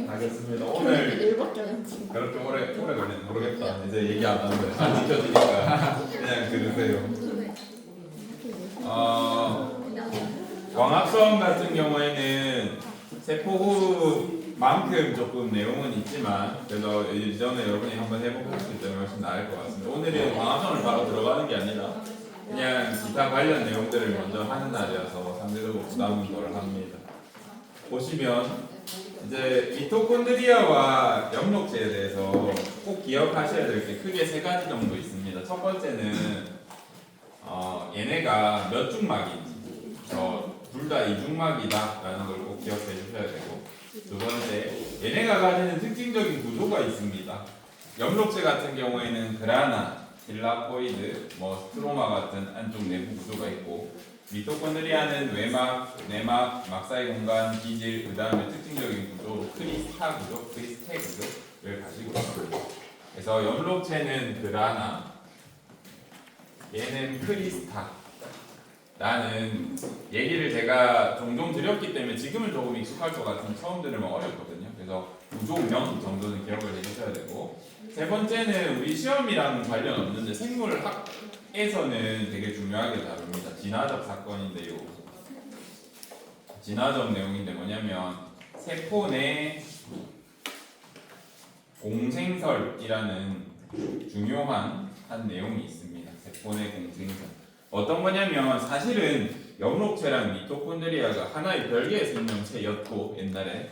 알겠습니다. 오늘 일밖에 안 지. 그렇게 오래 걸리는 모르겠다. 이제 얘기 안 하는데 안 지켜지니까 그냥 들으세요. 광합성 같은 경우에는 세포호흡만큼 조금 내용은 있지만 그래도 이전에 여러분이 한번 해보셨기 때문에 훨씬 나을 것 같습니다. 오늘은 광합성을 바로 들어가는 게 아니라 그냥 기타 관련 내용들을 먼저 하는 날이어서 상대적으로 부담은 덜 합니다. 보시면 이제 미토콘드리아와 염록체에 대해서 꼭 기억하셔야 될 게 크게 세 가지 정도 있습니다. 첫 번째는 얘네가 몇 중막인지 둘 다 이중막이다라는 걸 꼭 기억해 주셔야 되고, 두 번째 얘네가 가지는 특징적인 구조가 있습니다. 염록체 같은 경우에는 그라나, 딜라코이드, 스트로마 같은 안쪽 내부 구조가 있고, 미토콘드리아는 외막, 내막, 막 사이 공간, 기질, 그 다음에 특징적인 구조로 크리스타 구조, 크리스테 구조를 가지고 있습니다. 그래서 염록체는 그라나, 얘는 크리스타 라는 얘기를 제가 종종 드렸기 때문에 지금은 조금 익숙할 것 같으면 처음 들으면 어렵거든요. 그래서 구조명 정도는 기억을 해주셔야 되고, 세 번째는 우리 시험이랑 관련 없는데 생물학에서는 되게 중요하게 다룹니다. 진화적 사건인데요. 진화적 내용인데 뭐냐면 세포 내 공생설이라는 중요한 한 내용이 있습니다. 세포 내 공생설. 어떤 거냐면 사실은 염록체랑 미토콘드리아가 하나의 별개의 생명체였고 옛날에,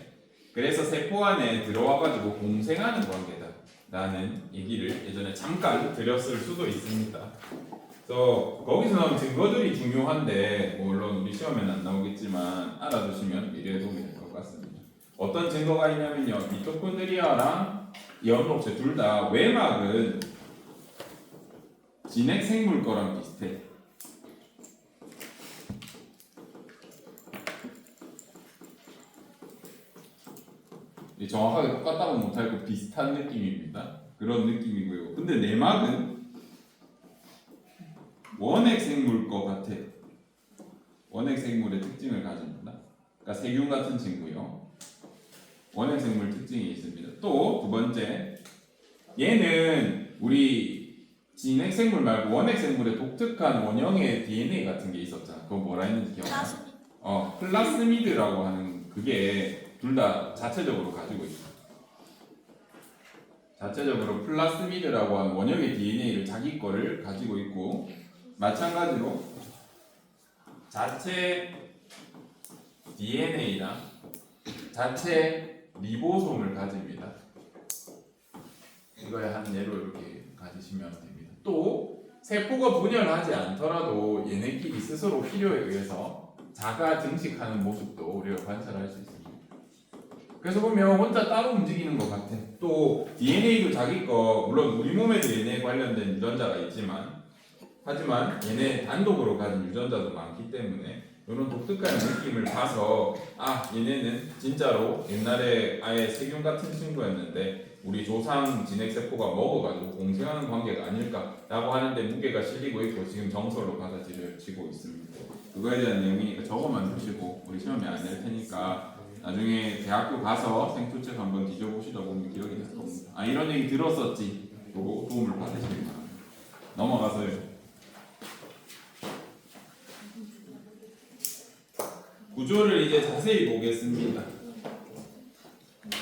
그래서 세포 안에 들어와가지고 공생하는 관계다 라는 얘기를 예전에 잠깐 드렸을 수도 있습니다. 그래서 거기서 나온 증거들이 중요한데 물론 우리 시험에는 안 나오겠지만 알아두시면 미래에 도움이 될 것 같습니다. 어떤 증거가 있냐면요, 미토콘드리아랑 염록체 둘 다 외막은 진핵생물 거랑 비슷해. 정확하게 똑같다고 못하고 비슷한 느낌입니다. 그런 느낌이고요. 근데 내막은 원핵 생물 것 같아. 원핵 생물의 특징을 가집니다. 그러니까 세균 같은 친구요. 원핵 생물 특징이 있습니다. 또 두 번째, 얘는 우리 진핵 생물 말고 원핵 생물의 독특한 원형의 DNA 같은 게 있었잖아. 그거 뭐라 했는지 기억나? 플라스미드라고 하는 그게 둘 다 자체적으로 가지고 있어. 자체적으로 플라스미드라고 하는 원형의 DNA를 자기 거를 가지고 있고, 마찬가지로 자체 DNA랑 자체 리보솜을 가집니다. 이거에 한 예로 이렇게 가지시면 됩니다. 또 세포가 분열하지 않더라도 얘네끼리 스스로 필요에 의해서 자가 증식하는 모습도 우리가 관찰할 수 있습니다. 그래서 보면 혼자 따로 움직이는 것 같아. 또 DNA도 자기 거, 물론 우리 몸에도 얘네 관련된 유전자가 있지만, 하지만 얘네 단독으로 가진 유전자도 많기 때문에 이런 독특한 느낌을 봐서 얘네는 진짜로 옛날에 아예 세균 같은 친구였는데 우리 조상 진핵세포가 먹어가지고 공생하는 관계가 아닐까라고 하는데 무게가 실리고 있고 지금 정설로 받아들여지고 있습니다. 그거에 대한 내용이니까 적어만 두시고 우리 시험에 안 낼 테니까 나중에 대학교 가서 생투책 한번 뒤져보시다 보면 기억이 날 겁니다. 이런 얘기 들었었지. 그거 도움을 받으시면 바랍니다. 넘어가서요. 구조를 이제 자세히 보겠습니다.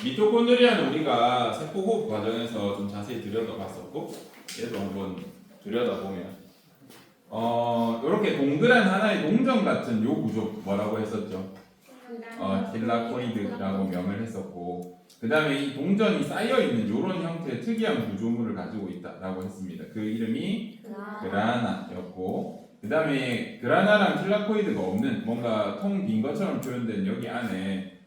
미토콘드리아는 우리가 세포호흡 과정에서 좀 자세히 들여다봤었고, 얘도 한번 들여다보면 이렇게 동그란 하나의 동전 같은 요 구조 뭐라고 했었죠? 딜라코이드라고 명을 했었고, 그 다음에 이 동전이 쌓여있는 이런 형태의 특이한 구조물을 가지고 있다라고 했습니다. 그 이름이 그라나였고, 그 다음에 그라나랑 딜라코이드가 없는 뭔가 통 빈 것처럼 표현된 여기 안에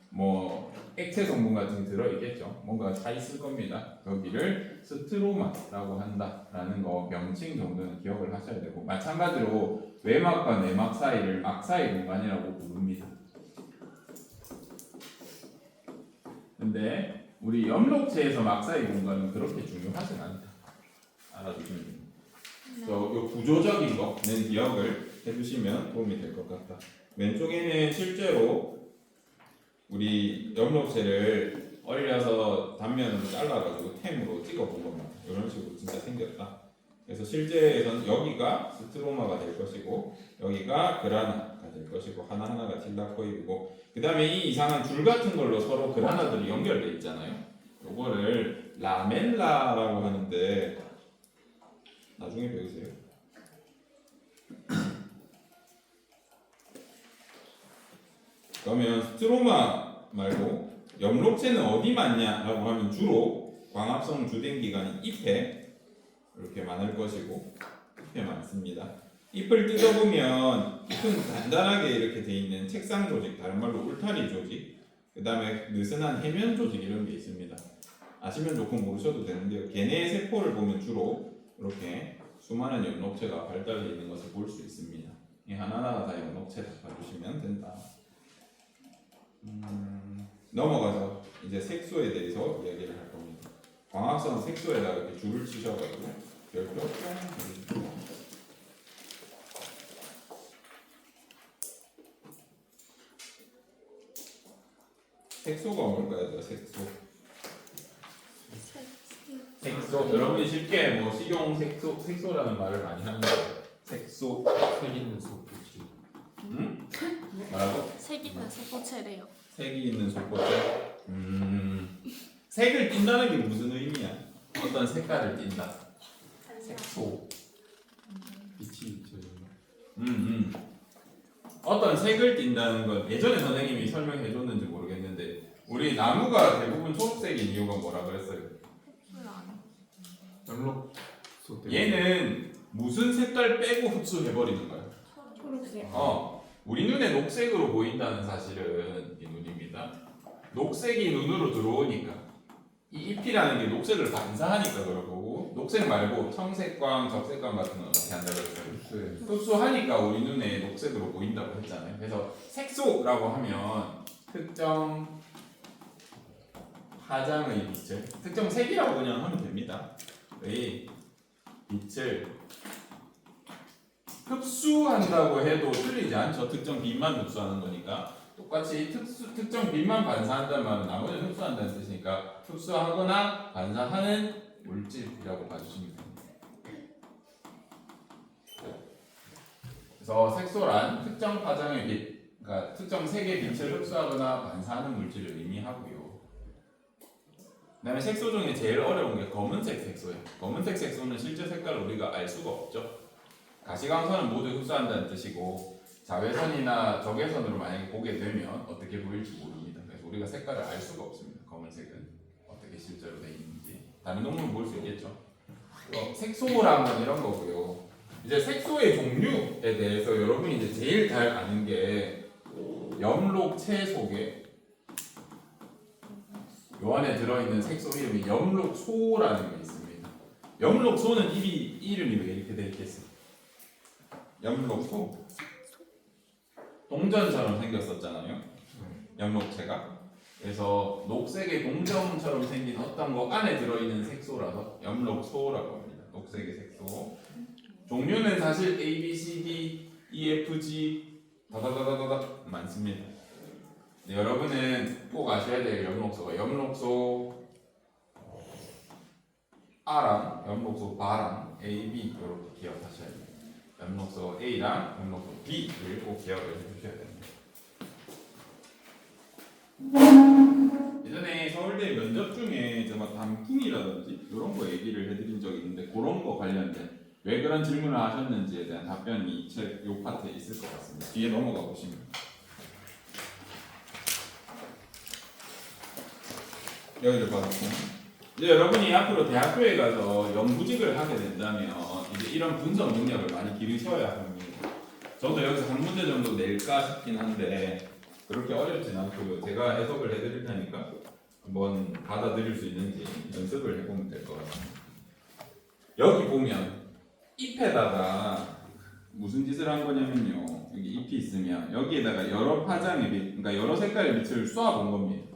액체 성분 같은 게 들어있겠죠. 뭔가 차 있을 겁니다. 거기를 스트로마라고 한다라는 거 명칭 정도는 기억을 하셔야 되고, 마찬가지로 외막과 내막 사이를 막 사이 공간이라고 부릅니다. 근데 우리 염록체에서 막 사이 공간은 그렇게 중요하진 않다. 알아두시면 됩니다. 그래서 이 구조적인 거는 기억을 해두시면 도움이 될 것 같다. 왼쪽에는 실제로 우리 엽록체를 얼려서 단면으로 잘라가지고 템으로 찍어본 겁니다. 이런 식으로 진짜 생겼다. 그래서 실제에서는 여기가 스트로마가 될 것이고 여기가 그라나가 될 것이고 하나하나가 틸라코이드고 그 다음에 이 이상한 줄 같은 걸로 서로 그라나들이 연결돼 있잖아요. 요거를 라멜라라고 하는데 나중에 배우세요. 그러면 스트로마 말고 엽록체는 어디 많냐라고 하면 주로 광합성 주된 기관이 잎에 이렇게 많을 것이고 잎에 많습니다. 잎을 뜯어보면 잎은 단단하게 이렇게 돼 있는 책상 조직, 다른 말로 울타리 조직, 그 다음에 느슨한 해면 조직 이런 게 있습니다. 아시면 좋고 모르셔도 되는데요. 걔네의 세포를 보면 주로 이렇게 수많은 엽록체가 발달되어 있는 것을 볼 수 있습니다. 이 하나하나가 다 엽록체다 봐주시면 된다. 넘어가서 이제 색소에 대해서 이야기를 할 겁니다. 광합성 색소에다 이렇게 줄을 치셔가지고 별표 뿅 해주십시오. 색소가 뭘까요? 색소. 색소. 여러분이 쉽게 뭐 식용 색소라는 말을 많이 하는데 색소. 색 있는 소포체. 응? 뭐라고? 색 있는 세포체래요. 색이 있는 속보체. 색을 띈다는 게 무슨 의미야? 어떤 색깔을 띈다. 색소. 빛이 져요. 어떤 색을 띈다는 건 예전에 선생님이 설명해 줬는지 모르겠는데 우리 나무가 대부분 초록색인 이유가 뭐라 그랬어요? 엽록소 때문에. 얘는 무슨 색깔 빼고 흡수해 버리는 거야. 초록색. 우리 눈에 녹색으로 보인다는 사실은 이 눈입니다. 녹색이 눈으로 들어오니까 이 잎이라는 게 녹색을 반사하니까 그러고 녹색 말고 청색광, 적색광 같은 건 어떻게 한다고 했어요? 흡수하니까 우리 눈에 녹색으로 보인다고 했잖아요. 그래서 색소라고 하면 특정 파장의 빛을 특정 색이라고 그냥 하면 됩니다. 의 빛을 흡수한다고 해도 틀리지 않죠. 특정 빛만 흡수하는 거니까 똑같이 특정 빛만 반사한다는 말은 나머지는 흡수한다는 뜻이니까 흡수하거나 반사하는 물질이라고 봐주시면 됩니다. 그래서 색소란 특정 파장의 빛, 그러니까 특정 색의 빛을 흡수하거나 반사하는 물질을 의미하고요. 그 다음에 색소 중에 제일 어려운 게 검은색 색소예요. 검은색 색소는 실제 색깔을 우리가 알 수가 없죠. 가시광선은 모두 흡수한다는 뜻이고 자외선이나 적외선으로 만약에 보게 되면 어떻게 보일지 모릅니다. 그래서 우리가 색깔을 알 수가 없습니다. 검은색은 어떻게 실제로 되어 있는지 다른 동물은 볼 수 있겠죠. 색소란 건 이런 거고요. 이제 색소의 종류에 대해서 여러분이 이제 제일 잘 아는 게 엽록체 속에 요 안에 들어있는 색소 이름이 엽록소라는 게 있습니다. 엽록소는 이름이 왜 이렇게 되어 있겠어요? 엽록소 동전처럼 생겼었잖아요. 엽록체가. 그래서 녹색의 동전처럼 생긴 어떤 거 안에 들어있는 색소라서 엽록소라고 합니다. 녹색의 색소. 종류는 사실 A, B, C, D, E, F, G 다다다다다 많습니다. 네, 여러분은 꼭 아셔야 될 엽록소가 엽록소 R랑 엽록소 B랑 A, B 이렇게 기억하셔야 돼요. 엽록소 A랑 엽록소 B를 꼭 기억을 해주셔야 됩니다. 예전에 서울대 면접 중에 제가 단풍이라든지 이런 거 얘기를 해드린 적이 있는데 그런 거 관련된 왜 그런 질문을 하셨는지에 대한 답변이 이 책 요 파트에 있을 것 같습니다. 뒤에 넘어가 보시면 여기를 받았고 이제 여러분이 앞으로 대학교에 가서 연구직을 하게 된다면 이제 이런 분석 능력을 많이 기르셔야 합니다. 저도 여기서 한 문제 정도 낼까 싶긴 한데 그렇게 어렵진 않고요. 제가 해석을 해드릴 테니까 한번 받아들일 수 있는지 연습을 해보면 될 것 같습니다. 여기 보면 잎에다가 무슨 짓을 한 거냐면요. 여기 잎이 있으면 여기에다가 여러 파장의 빛, 그러니까 여러 색깔의 빛을 쏴본 겁니다.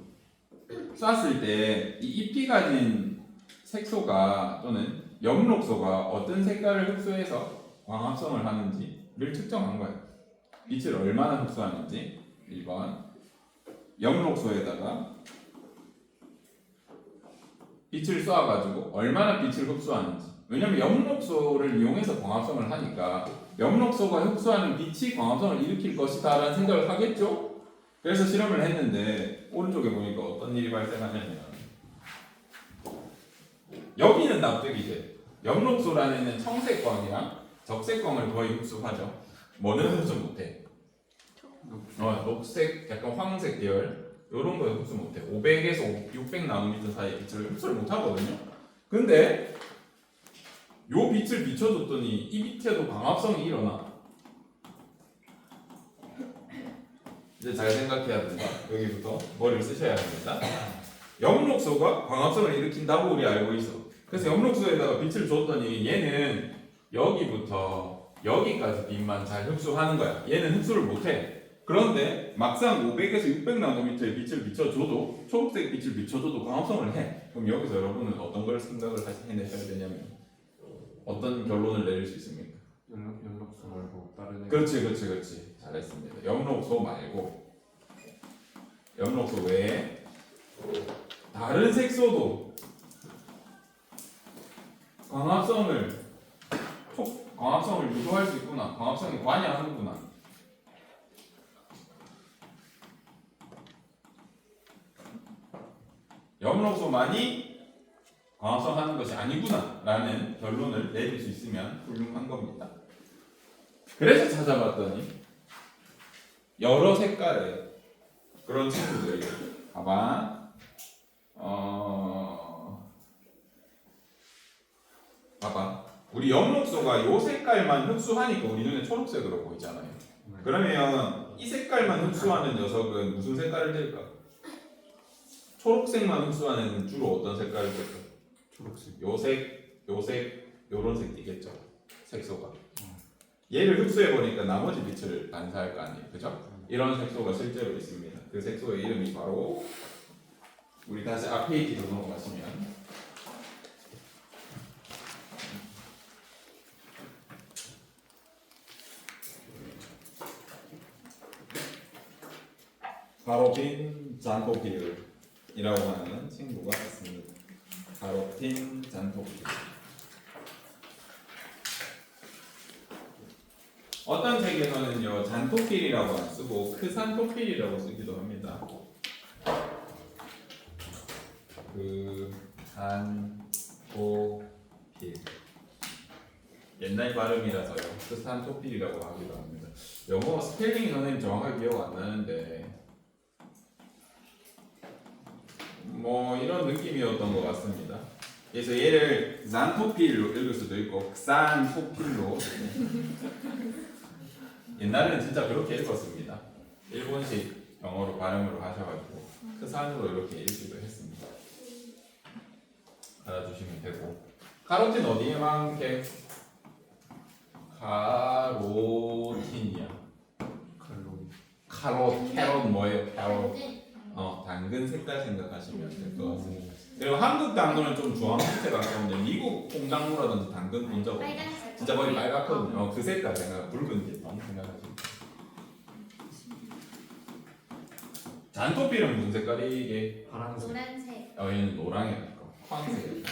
쐈을 때 이 잎이 가진 색소가 또는 엽록소가 어떤 색깔을 흡수해서 광합성을 하는지를 측정한 거예요. 빛을 얼마나 흡수하는지 1번 염록소에다가 빛을 쏴가지고 얼마나 빛을 흡수하는지. 왜냐면 염록소를 이용해서 광합성을 하니까 염록소가 흡수하는 빛이 광합성을 일으킬 것이다라는 생각을 하겠죠? 그래서 실험을 했는데 오른쪽에 보니까 어떤 일이 발생하냐면 여기는 납득이 돼. 염록소라는 애는 청색광이랑 적색광을 거의 흡수하죠. 뭐는 흡수 못해. 녹색, 약간 황색 계열 이런 거 흡수 못해. 500에서 600 나노미터 사이에 빛을 흡수를 못하거든요. 근데 요 빛을 비춰줬더니 이 밑에도 광합성이 일어나. 이제 잘 생각해야 된다. 여기부터 머리를 쓰셔야 됩니다. 염록소가 광합성을 일으킨다고 우리 알고 있어. 그래서 염록소에다가 빛을 줬더니 얘는 여기부터 여기까지 빛만 잘 흡수하는 거야. 얘는 흡수를 못해. 그런데 막상 500에서 600 나노미터의 빛을 비춰줘도 초록색 빛을 비춰줘도 광합성을 해. 그럼 여기서 여러분은 어떤 걸 생각을 해내셔야 되냐면 어떤 결론을 내릴 수 있습니까? 연락소 말고 다른 애. 그렇지 잘했습니다. 염록소 말고 염록소 외에 다른 색소도 광합성을 유도할 수 있구나. 광합성에 관여하는구나. 염록소만이 광합성하는 것이 아니구나라는 결론을 내릴 수 있으면 훌륭한 겁니다. 그래서 찾아봤더니 여러 색깔의 그런 친구들이 봐봐. 봐봐. 우리 염록소가 요 색깔만 흡수하니까 우리 눈에 초록색으로 보이잖아요. 그러면 이 색깔만 흡수하는 녀석은 무슨 색깔을 띨까? 초록색만 흡수하는 주로 어떤 색깔을 띨까? 초록색. 요색, 요런 색 띠겠죠. 색소가. 얘를 흡수해보니까 나머지 빛을 반사할 거 아니에요. 그죠? 이런 색소가 실제로 있습니다. 그 색소의 이름이 바로 우리 다시 앞에 있기로 넘어가시면 카로틴 잔토필이라고 하는 친구가 있습니다. 카로틴 잔토필. 어떤 책에서는요 잔토필이라고 안 쓰고 크산토필이라고 쓰기도 합니다. 크산토필 옛날 발음이라서요 크산토필이라고 하기도 합니다. 영어 스펠링이 선생님 정확하게 기억 안 나는데 뭐 이런 느낌이었던 것 같습니다. 그래서 얘를 잔토필로 읽을 수도 있고 싼토필로 옛날에는 진짜 그렇게 읽었습니다. 일본식 영어로 발음으로 하셔가지고 크산으로 이렇게 읽기도 했습니다. 알아주시면 되고 카로틴 어디에 많게? 카로틴이야. 캐롯 뭐예요? 캐롯. 당근 색깔 생각하시면 될 것 같습니다. 그리고 한국 당근은 좀 주황빛에 가까운데 미국 콩당무라든지 당근 본 적 없나요? 빨간색. 진짜 거의 빨갛거든요. 그 색깔 붉은빛 생각하시면. 잔토필은 무슨 색깔이 이게? 파란색. 노란색. 얘는 노랑에 가까워. 황색.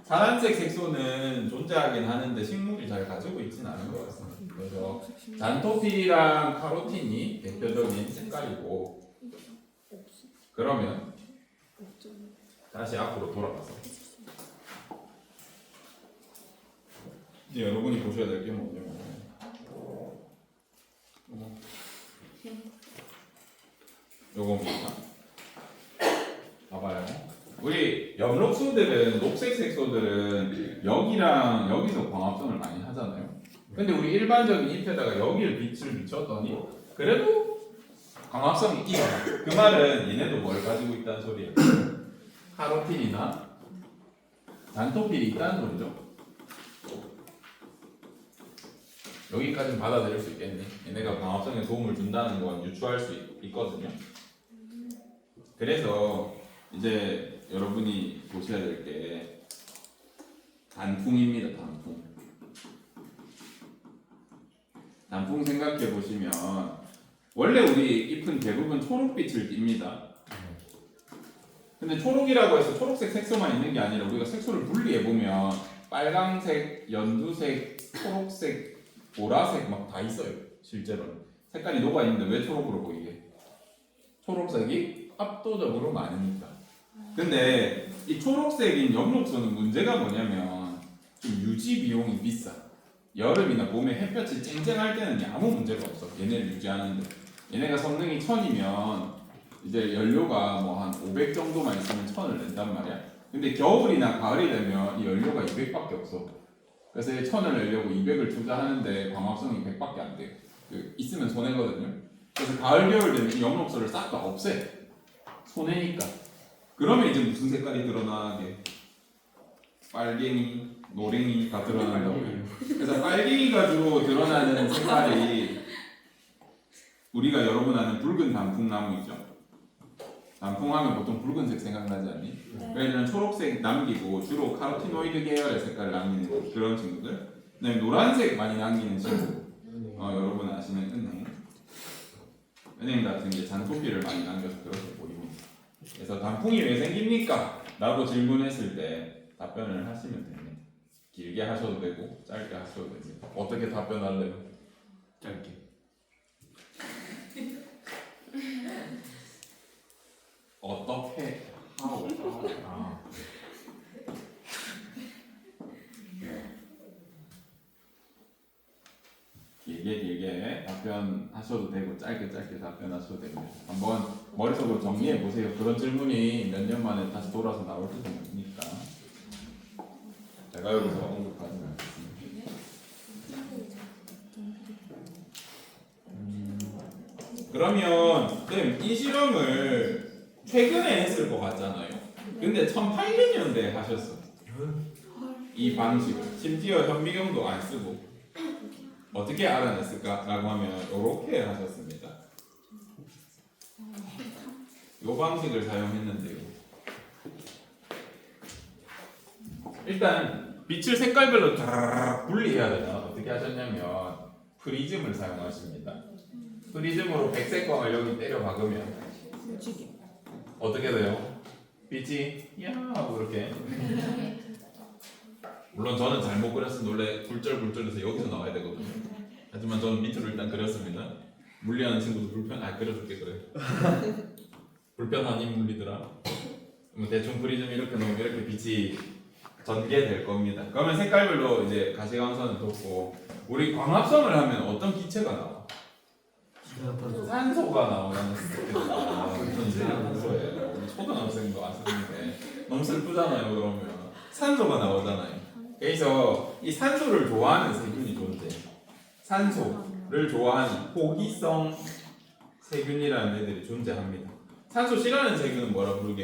파란색 색소는 존재하긴 하는데 식물이 잘 가지고 있지는 않은 것 같습니다. 그래서 잔토필이랑 카로틴이 대표적인 색깔이고 그러면 다시 앞으로 돌아가서 이제 여러분이 보셔야 될 게 뭐냐면 요겁니다. 봐봐요. 우리 염록소들은 녹색 색소들은 여기랑 여기서 광합성을 많이 하잖아요. 근데 우리 일반적인 잎에다가 여기를 빛을 비췄더니 그래도 광합성이 일어나. 그 말은 얘네도 뭘 가지고 있다는 소리예요. 카로틴이나 잔토필이 있다는 소리죠. 여기까지는 받아들일 수 있겠네. 얘네가 광합성에 도움을 준다는 건 유추할 수 있거든요. 그래서 이제 여러분이 보셔야 될 게 단풍입니다. 단풍 생각해 보시면 원래 우리 잎은 대부분 초록빛을 띱니다. 근데 초록이라고 해서 초록색 색소만 있는 게 아니라 우리가 색소를 분리해 보면 빨강색, 연두색, 초록색, 보라색 막 다 있어요. 실제로는 색깔이 녹아 있는데 왜 초록으로 보이게? 초록색이 압도적으로 많으니까. 근데 이 초록색인 엽록소는 문제가 뭐냐면 좀 유지 비용이 비싸. 여름이나 봄에 햇볕이 쨍쨍할 때는 아무 문제가 없어. 얘네를 유지하는데. 얘네가 성능이 1000이면 이제 연료가 뭐 한 500 정도만 있으면 1000을 낸단 말이야. 근데 겨울이나 가을이 되면 이 연료가 200밖에 없어. 그래서 1000을 내려고 200을 투자하는데 광합성이 100밖에 안 돼요. 있으면 손해거든요. 그래서 가을 겨울 되면 이 엽록소를 싹 다 없애. 손해니까. 그러면 이제 무슨 색깔이 드러나게? 빨갱이, 노랭이가 드러난다고요. 그래서 빨갱이가 주로 드러나는 색깔이 우리가 여러분 아는 붉은 단풍나무 있죠. 단풍하면 보통 붉은색 생각나지 않니? 그래서 초록색 남기고 주로 카로티노이드 계열의 색깔을 남기는 그런 친구들. 그다음에 노란색 많이 남기는 친구. 여러분 아시는 은행. 은행 같은 게 잔토끼를 많이 남겨서 그렇게 보입니다. 그래서 단풍이 왜 생깁니까? 라고 질문했을 때 답변을 하시면 됩니다. 길게 하셔도 되고 짧게 하셔도 됩니다. 어떻게 답변할래요? 짧게. 어떻게? How? 아, 길게 답변하셔도 되고 짧게 답변하셔도 됩니다. 한번 머릿속으로 정리해 보세요. 그런 질문이 몇 년 만에 다시 돌아서 나올지도 모르니까. 제가 여기서 언급하지 않겠습니다. 그러면 쌤, 이 실험을 최근에 했을 것 같잖아요. 근데 1800년대에 하셨어. 이 방식을. 심지어 현미경도 안 쓰고. 어떻게 알아냈을까라고 하면 이렇게 하셨습니다. 이 방식을 사용했는데요. 일단 빛을 색깔별로 다 분리해야 되나 어떻게 하셨냐면 프리즘을 사용하십니다. 프리즘으로 백색 광을 여기 때려 박으면 어떻게 돼요? 빛이 야 하고 이렇게. 물론 저는 잘못 그렸어. 원래 굴절해서 여기서 나와야 되거든요. 하지만 저는 밑으로 일단 그렸습니다. 물리하는 친구도 그려줄게 그래. 불편한 인물이더라. 뭐 대충 프리즘 이렇게 놓으면 이렇게 빛이 전개될 겁니다. 그러면 색깔별로 이제 가시광선을 뒀고 우리 광합성을 하면 어떤 기체가 나와? 산소가 나오는 산소예요. 우리 초등학생도 아시는데 너무 슬프잖아요. 그러면 산소가 나오잖아요. 그래서 이 산소를 좋아하는 세균이 존재해요. 산소를 좋아하는 호기성 세균이라는 애들이 존재합니다. 산소 싫어하는 세균은 뭐라 부르게?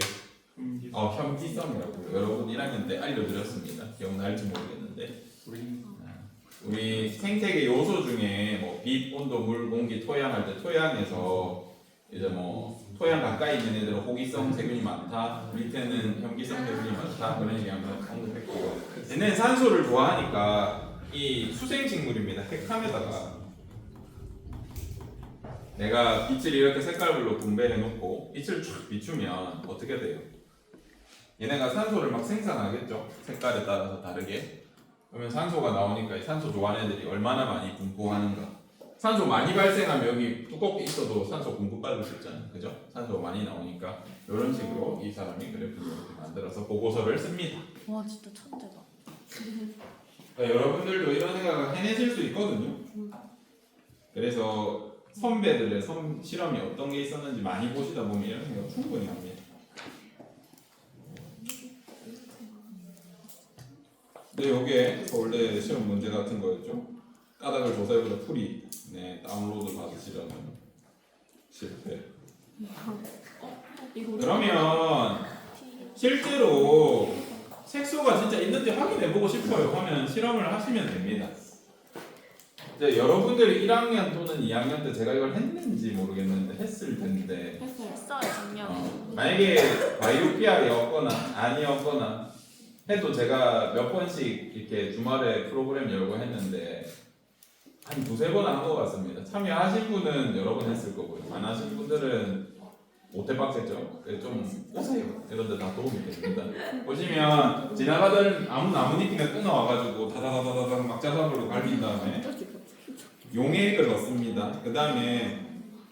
현기성이라고 부르요. 여러분 1학년 때 알려드렸습니다. 기억날지 모르겠는데 우리 생태계 요소 중에 뭐 빛, 온도, 물, 공기, 토양 할 때 토양에서 이제 뭐 토양 가까이 있는 애들은 호기성 세균이 많다. 밑에는 현기성 세균이 많다. 그런 얘기 한번 언급했고 얘는 산소를 좋아하니까 이 수생식물입니다. 핵함에다가 내가 빛을 이렇게 색깔별로 분배해 놓고 빛을 쫙 비추면 어떻게 돼요? 얘네가 산소를 막 생산하겠죠? 색깔에 따라서 다르게. 그러면 산소가 나오니까 이 산소 좋아하는 애들이 얼마나 많이 분포하는가. 산소 많이 발생하면 여기 두껍게 있어도 산소 공급받을 수 있잖아요. 그죠? 산소가 많이 나오니까 이런 식으로 이 사람이 그래프를 이렇게 만들어서 보고서를 씁니다. 와 진짜 천재다. 그러니까 여러분들도 이런 생각을 해내실 수 있거든요. 그래서 선배들의 실험이 어떤 게 있었는지 많이 보시다 보면 이런 생각 충분히 합니다. 네, 요게 서울대 시험 문제 같은 거였죠. 까닭을 조사해보자 풀이. 네, 다운로드 받으시려면 실패. 그러면 실제로 색소가 진짜 있는지 확인해보고 싶어요 하면 실험을 하시면 됩니다. 이제 여러분들이 1학년 또는 2학년 때 제가 이걸 했는지 모르겠는데 했을 텐데 했어요 작년에. 만약에 바이오피아였거나 아니었거나 해도 제가 몇 번씩 이렇게 주말에 프로그램 열고 했는데 한 두세 번 한 것 같습니다. 참여하신 분은 여러 번 했을 거고요. 안 하신 분들은 못해 빡셌죠. 좀 오세요. 이런데 다 도움이 됩니다. 보시면 지나가던 아무 나뭇잎이나 끊어와가지고 다다다다다 막자석으로 갈린 다음에 용액을 넣습니다. 그 다음에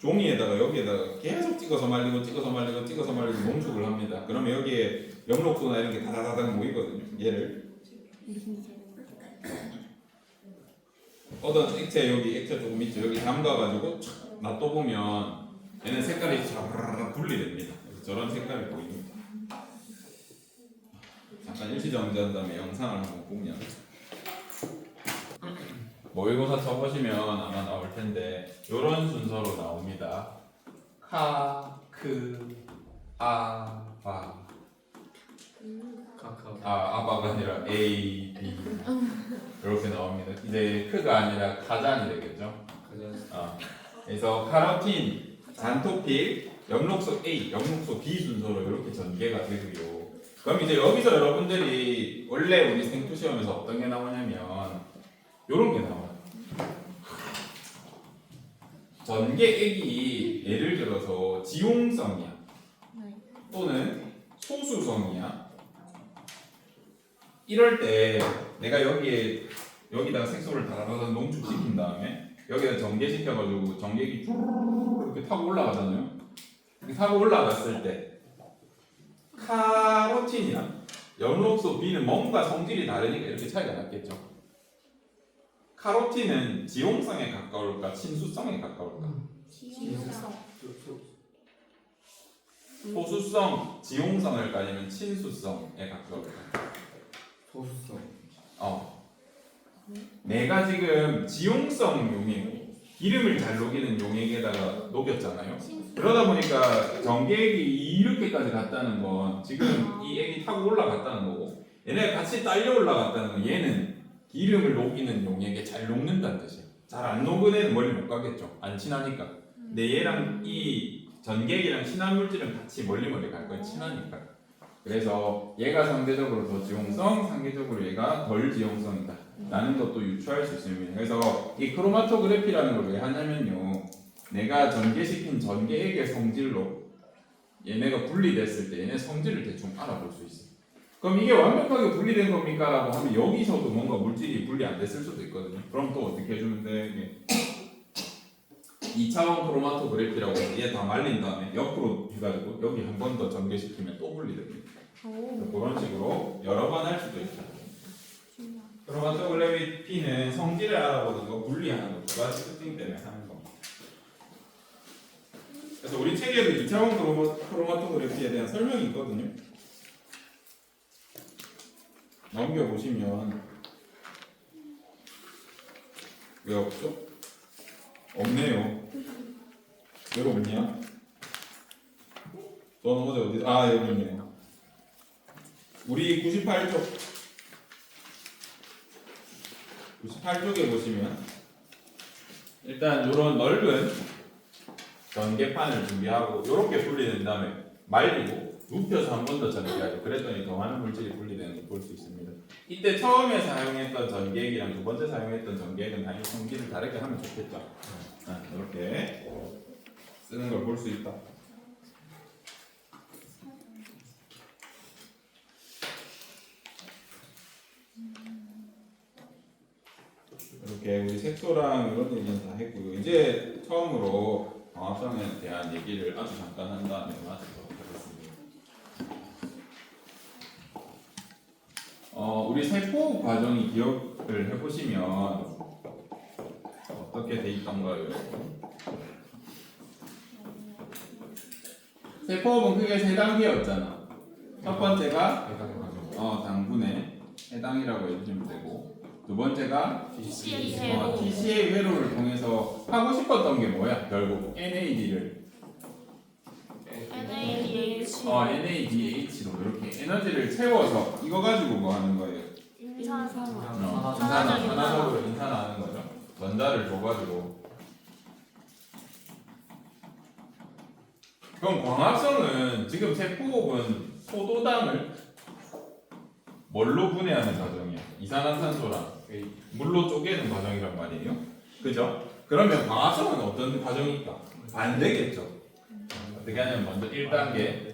종이에다가 여기에다가 계속 찍어서 말리고 찍어서 말리고 찍어서 말리고 농축을 합니다. 그러면 여기에 영록소나 이런 게 다다다닥 모이거든요. 얘를 어떤 액체 여기 액체 조금 있죠. 여기 담가가지고 촥 놔둬보면 얘는 색깔이 쫙 분리됩니다. 그래서 저런 색깔이 보입니다. 잠깐 일시정지한 다음에 영상을 한번 보면 모의고사 쳐보시면 아마 나올 텐데 이런 순서로 나옵니다. 카, 크, 아, 바. 카카오. 아바가 아니라 A, B 이렇게 나옵니다. 이제 크가 아니라 카잔이 되겠죠. 가자. 그래서 카로틴, 잔토필, 엽록소 A, 엽록소 B 순서로 이렇게 전개가 되고요. 그럼 이제 여기서 여러분들이 원래 우리 생투 시험에서 어떤 게 나오냐면 이런 게 나와요. 전개액이 예를 들어서 지용성이야 네. 또는 소수성이야. 이럴 때 내가 여기다가 색소를 다다다다 농축시킨 다음에 여기다 전개시켜가지고 전개액이 쭈르르르 이렇게 타고 올라가잖아요. 이렇게 타고 올라갔을 때 카로틴이랑 엽록소 B는 뭔가 성질이 다르니까 이렇게 차이가 났겠죠. 카로틴은 지용성에 가까울까 친수성에 가까울까? 지용성. 소수성, 지용성일까 아니면 친수성에 가까울까? 소수성. 내가 지금 지용성 용액, 기름을 잘 녹이는 용액에다가 녹였잖아요. 그러다 보니까 전개액이 이렇게까지 갔다는 건 지금 이 액이 타고 올라갔다는 거고 얘네가 같이 딸려 올라갔다는 건 얘는 기름을 녹이는 용액에 잘 녹는다는 뜻이에요. 잘 안 녹은 애는 멀리 못 가겠죠. 안 친하니까. 근데 얘랑 이 전개액이랑 친한 물질은 같이 멀리 갈 거예요. 친하니까. 그래서 얘가 상대적으로 더 지용성, 상대적으로 얘가 덜 지용성이다 라는 것도 유추할 수 있습니다. 그래서 이 크로마토그래피라는 걸 왜 하냐면요, 내가 전개시킨 전개액의 성질로 얘네가 분리됐을 때 얘네 성질을 대충 알아볼 수 있어요. 그럼 이게 완벽하게 분리된 겁니까? 라고 하면 여기서도 뭔가 물질이 분리 안 됐을 수도 있거든요. 그럼 또 어떻게 해주면 돼? 2차원 크로마토그래피라고 해서 얘 다 말린 다음에 옆으로 해가지고 여기 한 번 더 전개시키면 또 분리됩니다. 그런 식으로 여러 번 할 수도 있다. 크로마토그래피는 성질을 알아보는 거, 분리하는 거 두 가지 특징 때문에 하는 겁니다. 그래서 우리 책에도 2차원 크로마토그래피에 대한 설명이 있거든요. 넘겨보시면 왜 없죠? 없네요. 왜 없냐? 너는 어제 어디? 여기 있네요. 우리 98쪽에 보시면 일단 이런 넓은 전개판을 준비하고 이렇게 분리된 다음에 말리고 눕혀서 한 번 더 전개하죠. 그랬더니 더 많은 물질이 분리되는 걸 볼 수 있습니다. 이때 처음에 사용했던 전개액이랑 두 번째 사용했던 전개액은 당연히 성질을 다르게 하면 좋겠죠. 이렇게 쓰는 걸 볼 수 있다. 이렇게 우리 색소랑 이런 얘기는 다 했고요. 이제 처음으로 광합성에 대한 얘기를 아주 잠깐 한 다음에 마치도록 하겠습니다. 우리 세포 과정이 기억을 해보시면 어떻게 돼 있던가요? 세포업은 크게 세 단계였잖아. 첫 번째가 당분의 해당이라고 해주시면 되고, 두 번째가 TCA 회로. TCA 회로를 통해서 하고 싶었던 게 뭐야? 결국 NAD를 NADH로 이렇게 에너지를 채워서 이거 가지고 뭐 하는 거예요? 산화적으로 인산화하는 거죠. 전자를 줘가지고. 그럼 광합성은 지금 세포업은 소도당을 뭘로 분해하는 과정이야? 이산화탄소랑 물로 쪼개는 과정이란 말이에요. 그죠? 그러면 광합성은 어떤 과정일까? 반대겠죠. 어떻게 하냐면 먼저 1단계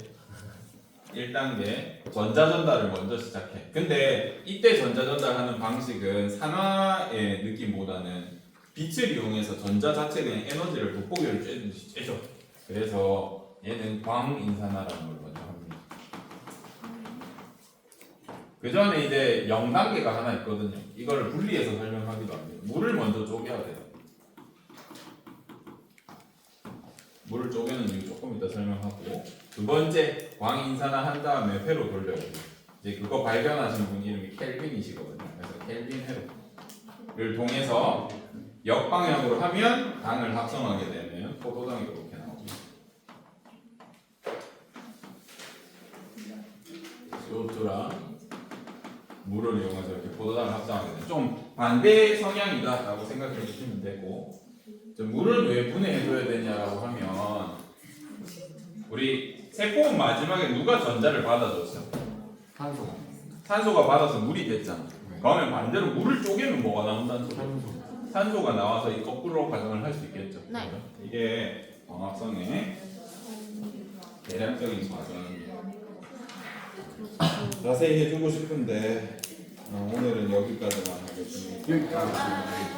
전자전달을 먼저 시작해. 근데 이때 전자전달하는 방식은 산화의 느낌보다는 빛을 이용해서 전자 자체 그냥 에너지를 돋보기를 쬐듯이 쬐죠. 그래서 얘는 광인산화라는 걸 먼저 합니다. 그 전에 이제 0단계가 하나 있거든요. 이걸 분리해서 설명하기도 합니다. 물을 먼저 쪼개야 돼요. 물을 쪼개는 이유 조금 이따 설명하고, 두 번째 광인산화 한 다음에 회로 돌려야 돼요. 이제 그거 발견하신 분 이름이 켈빈이시거든요. 그래서 켈빈 회로를 통해서 역방향으로 하면 당을 합성하게 되면 포도당이 이렇게 나옵니다. CO2랑 물을 이용해서 이렇게 포도당을 합성하게 돼요. 좀 반대 성향이다라고 생각해 주시면 되고, 물은 왜 분해해줘야 되냐라고 하면 우리 세포는 마지막에 누가 전자를 받아줬어? 산소가. 산소가 받아서 물이 됐잖아. 그러면 반대로 물을 쪼개면 뭐가 나온다는 소리야? 산소가 나와서 이 거꾸로 과정을 할 수 있겠죠. 네. 이게 광합성의 대략적인 과정입니다. 자세히 해주고 싶은데 오늘은 여기까지만 하겠습니다. 여기까지.